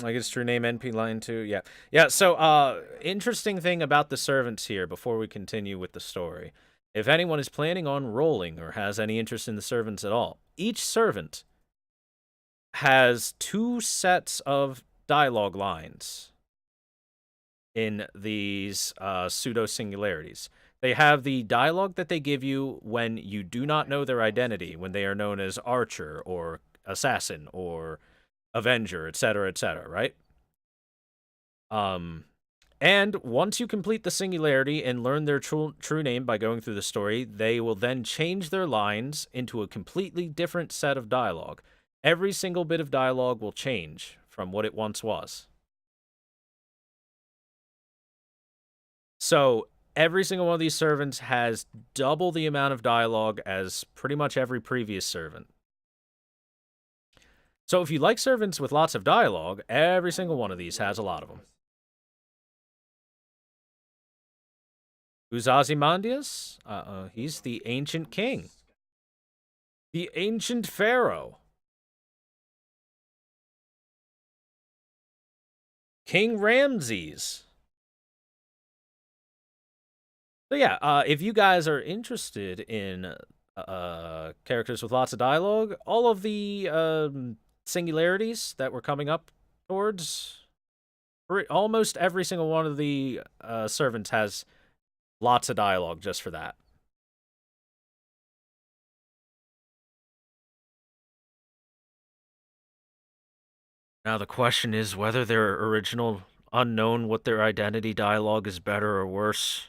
Like its true name, NP line 2. Yeah. Yeah, so, interesting thing about the servants here before we continue with the story. If anyone is planning on rolling or has any interest in the servants at all, each servant has 2 sets of dialogue lines in these pseudo-singularities. They have the dialogue that they give you when you do not know their identity, when they are known as Archer or Assassin or Avenger, etc., right? And once you complete the singularity and learn their true name by going through the story, they will then change their lines into a completely different set of dialogue. Every single bit of dialogue will change from what it once was. So every single one of these servants has double the amount of dialogue as pretty much every previous servant. So if you like servants with lots of dialogue, every single one of these has a lot of them. Who's Ozymandias? He's the ancient king. The ancient pharaoh. King Ramses. So yeah, if you guys are interested in characters with lots of dialogue, all of the singularities that we're coming up towards, almost every single one of the servants has lots of dialogue just for that. Now the question is whether their original unknown what their identity dialogue is better or worse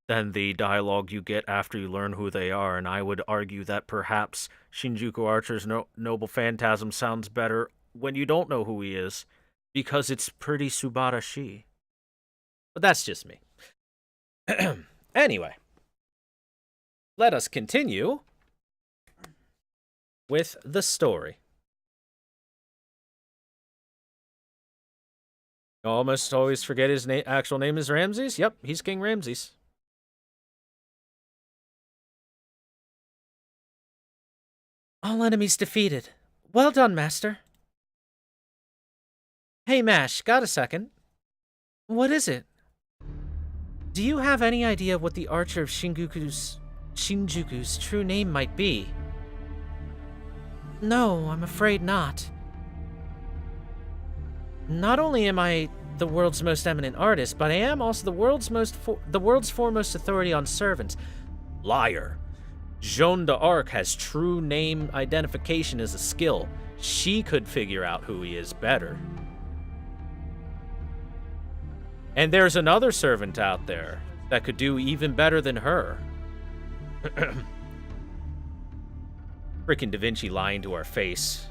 than the dialogue you get after you learn who they are, and I would argue that perhaps Shinjuku Archer's Noble Phantasm sounds better when you don't know who he is, because it's pretty Subarashi. But that's just me. Anyway, let us continue with the story. You almost always forget his actual name is Ramses. Yep, he's King Ramses. All enemies defeated. Well done, Master. Hey, Mash, got a second? What is it? Do you have any idea what the Archer of Shinjuku's true name might be? No, I'm afraid not. Not only am I the world's most eminent artist, but I am also the world's foremost authority on servants. Liar. Joan d'Arc has true name identification as a skill. She could figure out who he is better. And there's another servant out there that could do even better than her. Frickin' Da Vinci lying to our face.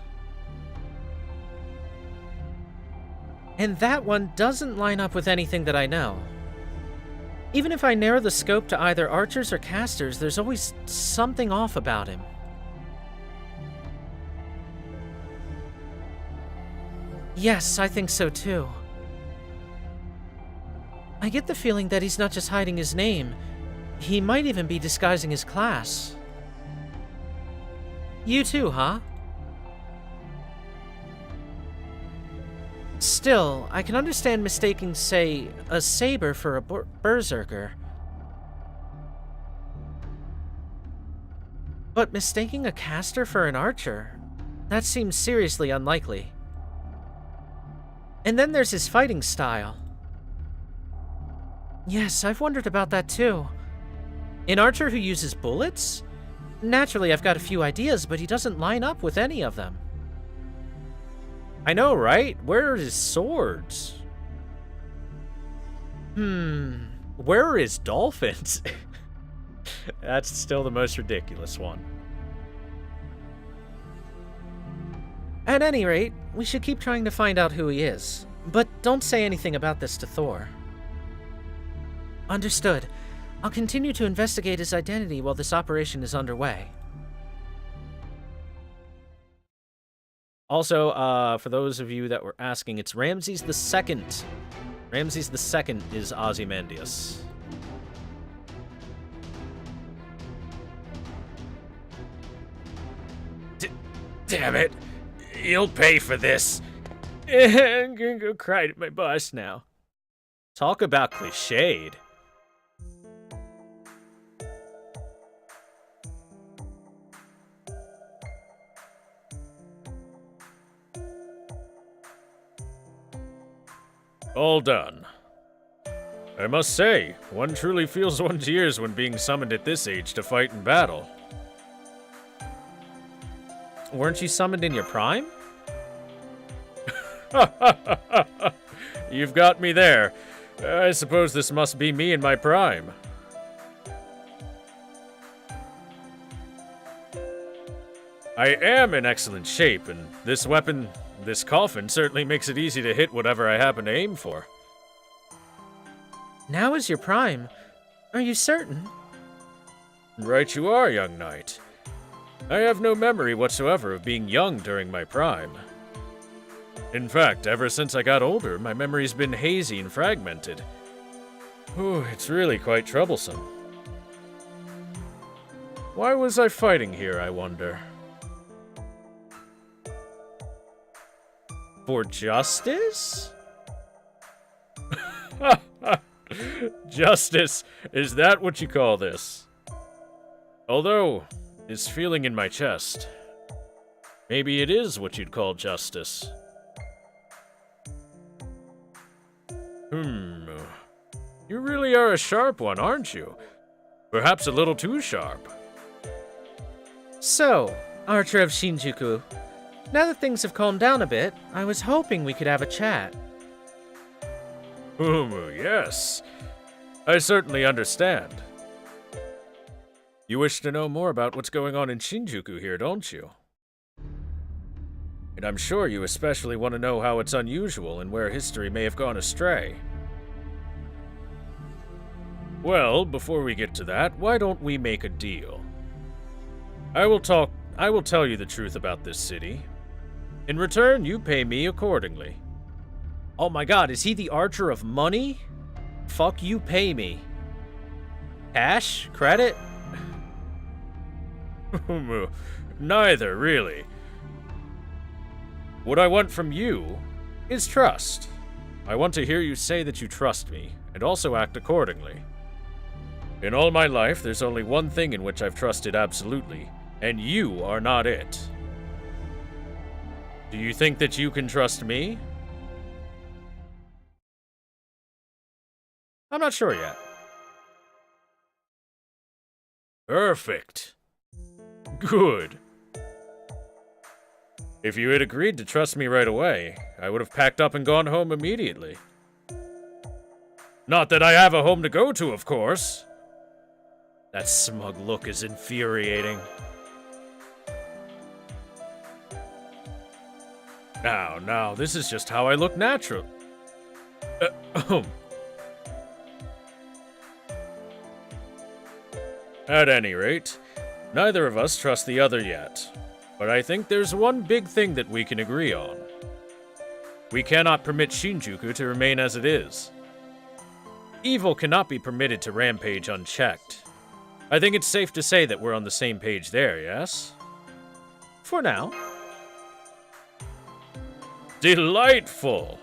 And that one doesn't line up with anything that I know. Even if I narrow the scope to either archers or casters, there's always something off about him. Yes, I think so too. I get the feeling that he's not just hiding his name, he might even be disguising his class. You too, huh? Still, I can understand mistaking, say, a saber for a berserker. But mistaking a caster for an archer? That seems seriously unlikely. And then there's his fighting style. Yes, I've wondered about that too. An archer who uses bullets? Naturally, I've got a few ideas, but he doesn't line up with any of them. I know, right? Where are his swords? Where are his dolphins? That's still the most ridiculous one. At any rate, we should keep trying to find out who he is. But don't say anything about this to Thor. Understood. I'll continue to investigate his identity while this operation is underway. Also, for those of you that were asking, it's Ramses II. Ramses II is Ozymandias. Damn it! You'll pay for this. I'm gonna go cry to my boss now. Talk about cliched. All done. I must say, one truly feels one's years when being summoned at this age to fight in battle. Weren't you summoned in your prime? You've got me there. I suppose this must be me in my prime. I am in excellent shape, and this weapon, this coffin, certainly makes it easy to hit whatever I happen to aim for. Now is your prime. Are you certain? Right you are, young knight. I have no memory whatsoever of being young during my prime. In fact, ever since I got older, my memory's been hazy and fragmented. Ooh, it's really quite troublesome. Why was I fighting here, I wonder? For justice? Justice, is that what you call this? Although, this feeling in my chest, maybe it is what you'd call justice. You really are a sharp one, aren't you? Perhaps a little too sharp. So, Archer of Shinjuku, now that things have calmed down a bit, I was hoping we could have a chat. Yes. I certainly understand. You wish to know more about what's going on in Shinjuku here, don't you? And I'm sure you especially want to know how it's unusual and where history may have gone astray. Well, before we get to that, why don't we make a deal? I will tell you the truth about this city. In return, you pay me accordingly. Oh my god, is he the Archer of Money? Fuck you, pay me. Cash? Credit? Neither, really. What I want from you is trust. I want to hear you say that you trust me, and also act accordingly. In all my life, there's only one thing in which I've trusted absolutely, and you are not it. Do you think that you can trust me? I'm not sure yet. Perfect. Good. If you had agreed to trust me right away, I would have packed up and gone home immediately. Not that I have a home to go to, of course. That smug look is infuriating. Now, this is just how I look natural. At any rate, neither of us trust the other yet. But I think there's one big thing that we can agree on. We cannot permit Shinjuku to remain as it is. Evil cannot be permitted to rampage unchecked. I think it's safe to say that we're on the same page there, yes? For now. Delightful!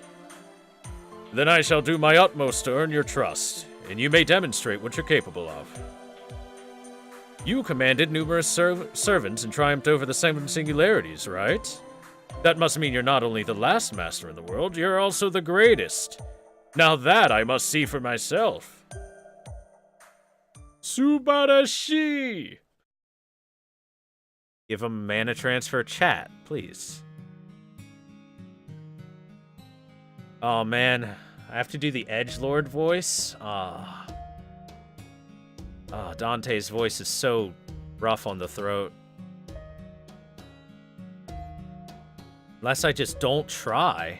Then I shall do my utmost to earn your trust, and you may demonstrate what you're capable of. You commanded numerous servants and triumphed over the 7 singularities, right? That must mean you're not only the last master in the world, you're also the greatest. Now that I must see for myself. Subarashi! Give him mana transfer chat, please. Oh man, I have to do the edgelord voice? Dante's voice is so rough on the throat. Unless I just don't try.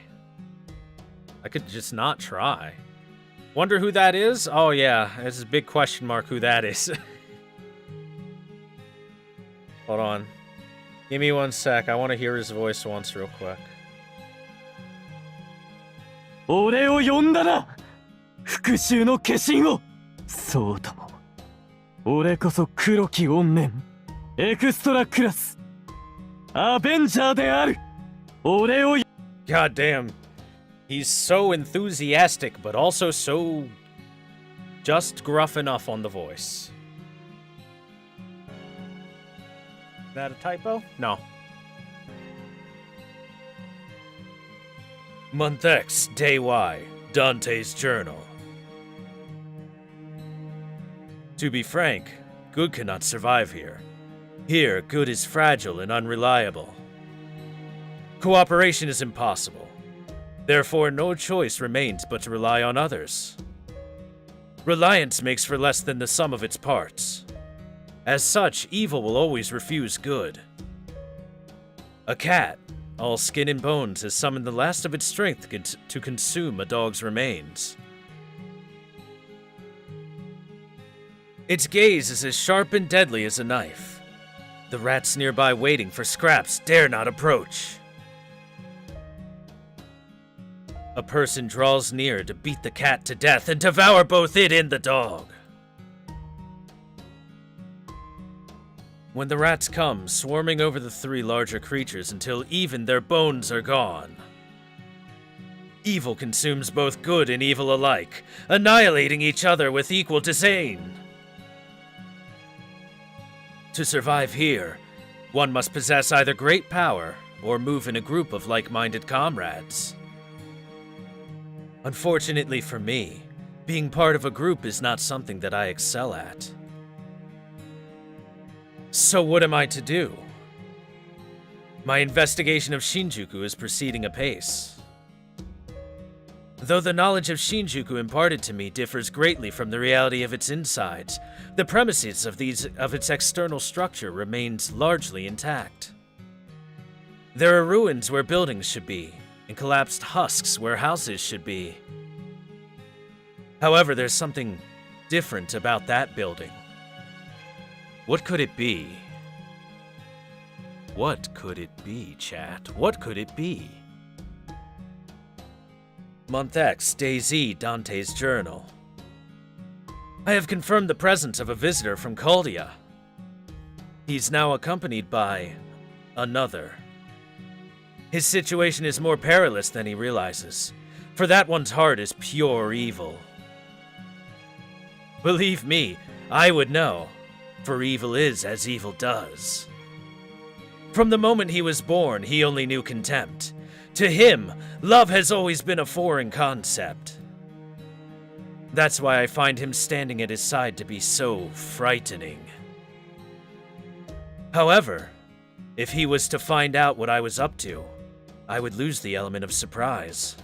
I could just not try. Wonder who that is? Oh yeah, there's a big question mark who that is. Hold on. Give me 1 sec. I want to hear his voice once real quick. 俺を呼んだな復讐の化身をそうとも俺こそ黒き怨念エクストラクラスアベンジャーである俺を God damn. He's so enthusiastic, but also so just gruff enough on the voice. Is that a typo? No. Month X, Day Y, Dante's Journal. To be frank, good cannot survive here. Here, good is fragile and unreliable. Cooperation is impossible. Therefore, no choice remains but to rely on others. Reliance makes for less than the sum of its parts. As such, evil will always refuse good. A cat, all skin and bones, has summoned the last of its strength to consume a dog's remains. Its gaze is as sharp and deadly as a knife. The rats nearby waiting for scraps dare not approach. A person draws near to beat the cat to death and devour both it and the dog. When the rats come, swarming over the 3 larger creatures until even their bones are gone. Evil consumes both good and evil alike, annihilating each other with equal disdain. To survive here, one must possess either great power or move in a group of like-minded comrades. Unfortunately for me, being part of a group is not something that I excel at. So what am I to do? My investigation of Shinjuku is proceeding apace. Though the knowledge of Shinjuku imparted to me differs greatly from the reality of its insides, the premises of its external structure remains largely intact. There are ruins where buildings should be, and collapsed husks where houses should be. However, there's something different about that building. What could it be? What could it be, chat? What could it be? Month X, Day Z, Dante's journal. I have confirmed the presence of a visitor from Caldia. He's now accompanied by another. His situation is more perilous than he realizes, for that one's heart is pure evil. Believe me, I would know, for evil is as evil does. From the moment he was born, he only knew contempt. To him, love has always been a foreign concept. That's why I find him standing at his side to be so frightening. However, if he was to find out what I was up to, I would lose the element of surprise.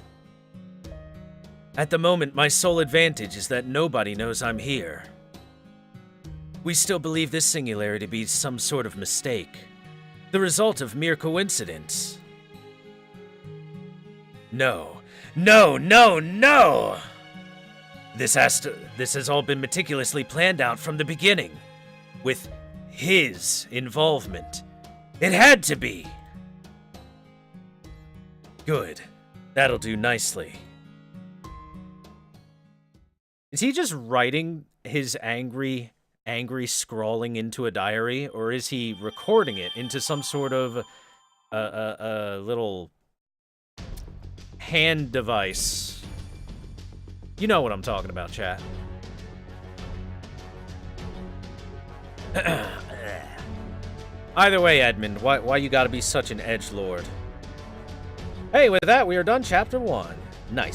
At the moment, my sole advantage is that nobody knows I'm here. We still believe this singularity to be some sort of mistake, the result of mere coincidence. No, no, no, no! This has all been meticulously planned out from the beginning, with his involvement. It had to be! Good. That'll do nicely. Is he just writing his angry scrawling into a diary, or is he recording it into some sort of little hand device? You know what I'm talking about, chat. Either way, Edmund, why you gotta be such an edgelord? Hey, with that, we are done chapter 1. Nice.